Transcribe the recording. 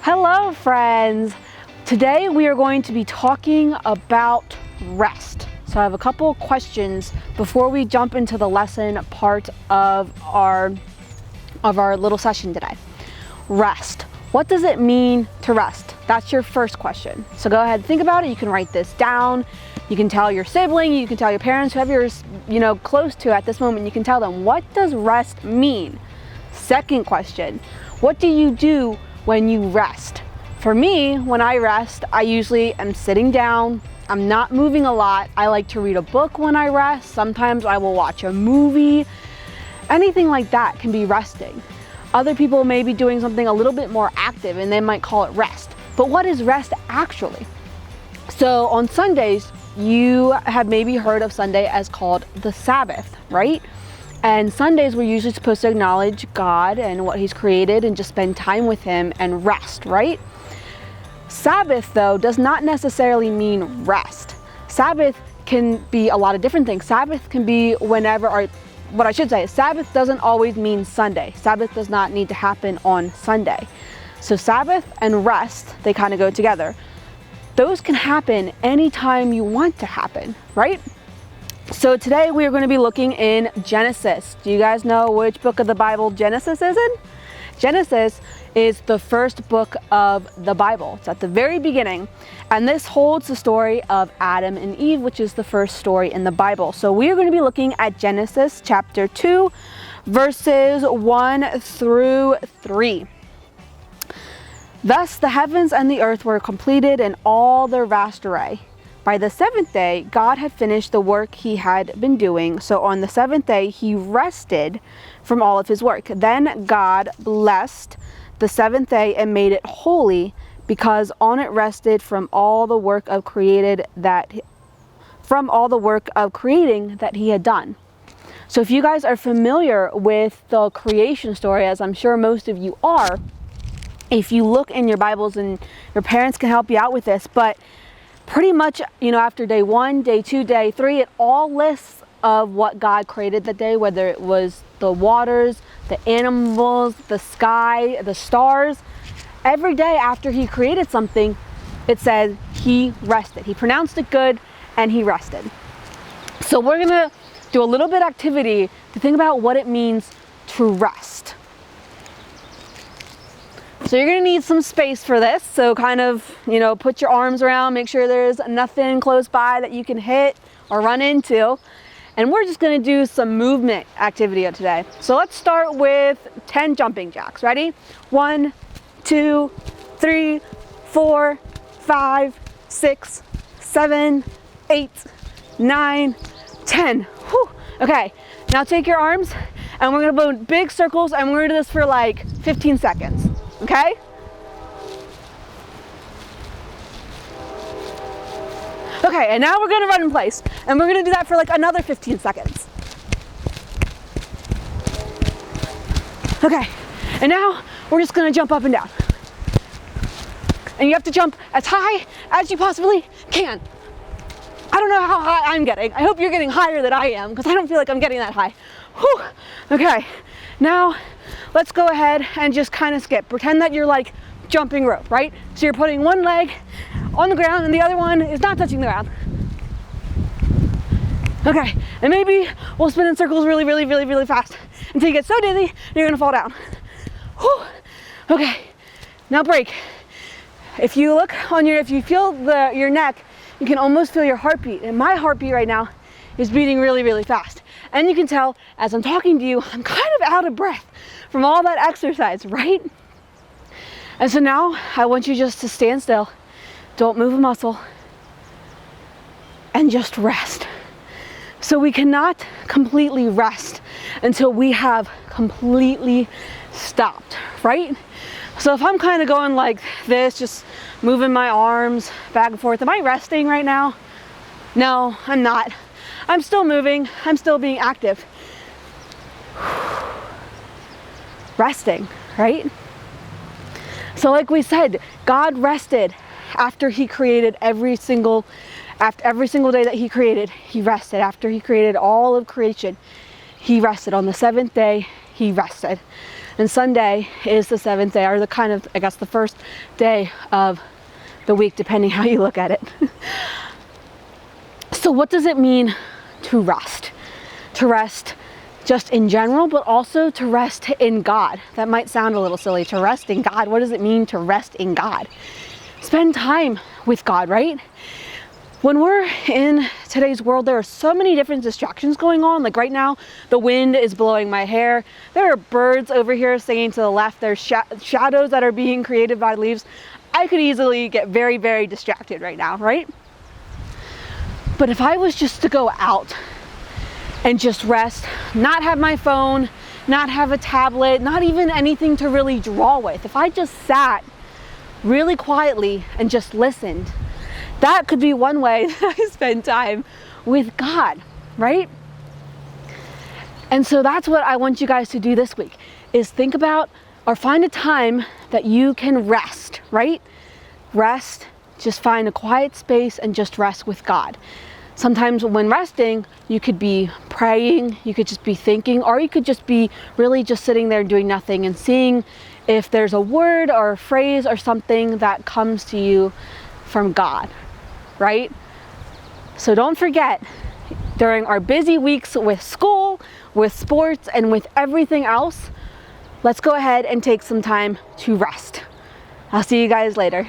Hello friends! Today we are going to be talking about rest. So I have a couple questions before we jump into the lesson part of our little session today. Rest. What does it mean to rest? That's your first question. So go ahead and think about it. You can write this down. You can tell your sibling, you can tell your parents, whoever you're close to at this moment, you can tell them, what does rest mean? Second question, what do you do when you rest? For me, when I rest, I usually am sitting down. I'm not moving a lot. I like to read a book when I rest. Sometimes I will watch a movie. Anything like that can be resting. Other people may be doing something a little bit more active and they might call it rest. But what is rest actually? So on Sundays, you have maybe heard of Sunday as called the Sabbath, right? And Sundays we're usually supposed to acknowledge God and what He's created and just spend time with Him and rest, right? Sabbath though does not necessarily mean rest. Sabbath can be a lot of different things. Sabbath can be whenever, or what I should say is Sabbath doesn't always mean Sunday. Sabbath does not need to happen on Sunday. So Sabbath and rest, they kind of go together. Those can happen anytime you want to happen, right? So today we are going to be looking in Genesis. Do you guys know which book of the Bible Genesis is in? Genesis is the first book of the Bible. It's at the very beginning. And this holds the story of Adam and Eve, which is the first story in the Bible. So we are going to be looking at Genesis chapter 2, verses 1 through 3. Thus the heavens and the earth were completed in all their vast array. By the seventh day, God had finished the work He had been doing. So on the seventh day, He rested from all of His work. Then God blessed the seventh day and made it holy, because on it rested from all the work of creating that He had done. So if you guys are familiar with the creation story, as I'm sure most of you are, if you look in your Bibles, and your parents can help you out with this, but pretty much, after day 1, day 2, day 3, it all lists of what God created that day, whether it was the waters, the animals, the sky, the stars. Every day after He created something, it says He rested. He pronounced it good and He rested. So we're gonna do a little bit of activity to think about what it means to rest. So you're gonna need some space for this. So kind of, put your arms around, make sure there's nothing close by that you can hit or run into. And we're just gonna do some movement activity today. So let's start with 10 jumping jacks. Ready? 1, 2, 3, 4, 5, 6, 7, 8, 9, 10. Whew. Okay, now take your arms and we're gonna go big circles and we're gonna do this for like 15 seconds. Okay? Okay, and now we're gonna run in place. And we're gonna do that for like another 15 seconds. Okay, and now we're just gonna jump up and down. And you have to jump as high as you possibly can. I don't know how high I'm getting. I hope you're getting higher than I am, because I don't feel like I'm getting that high. Whew. Okay, now let's go ahead and just kind of skip. Pretend that you're like jumping rope, right? So you're putting one leg on the ground and the other one is not touching the ground. Okay, and maybe we'll spin in circles really, really, really, really fast until you get so dizzy you're gonna fall down. Whew. Okay, now break. If you look on if you feel your neck, you can almost feel your heartbeat. And my heartbeat right now is beating really, really fast. And you can tell as I'm talking to you, I'm kind of out of breath from all that exercise, right? And so now I want you just to stand still, don't move a muscle, and just rest. So we cannot completely rest until we have completely stopped, right? So if I'm kind of going like this, just moving my arms back and forth, am I resting right now? No, I'm not. I'm still moving, I'm still being active. Resting, right? So like we said, God rested after He created every single day that He created. He rested. After He created all of creation, He rested. On the seventh day, He rested. and Sunday is the seventh day, or the kind of, I guess, the first day of the week, depending how you look at it. So what does it mean to rest? To rest just in general, but also to rest in God. That might sound a little silly, to rest in God. What does it mean to rest in God? Spend time with God, right? When we're in today's world, there are so many different distractions going on. Like right now, the wind is blowing my hair. There are birds over here singing to the left. There's shadows that are being created by leaves. I could easily get very, very distracted right now, right? But if I was just to go out and just rest, not have my phone, not have a tablet, not even anything to really draw with, if I just sat really quietly and just listened, that could be one way that I spend time with God, right? And so that's what I want you guys to do this week, is think about or find a time that you can rest, right? Rest, just find a quiet space and just rest with God. Sometimes when resting, you could be praying, you could just be thinking, or you could just be really just sitting there doing nothing and seeing if there's a word or a phrase or something that comes to you from God, right? So don't forget, during our busy weeks with school, with sports, and with everything else, let's go ahead and take some time to rest. I'll see you guys later.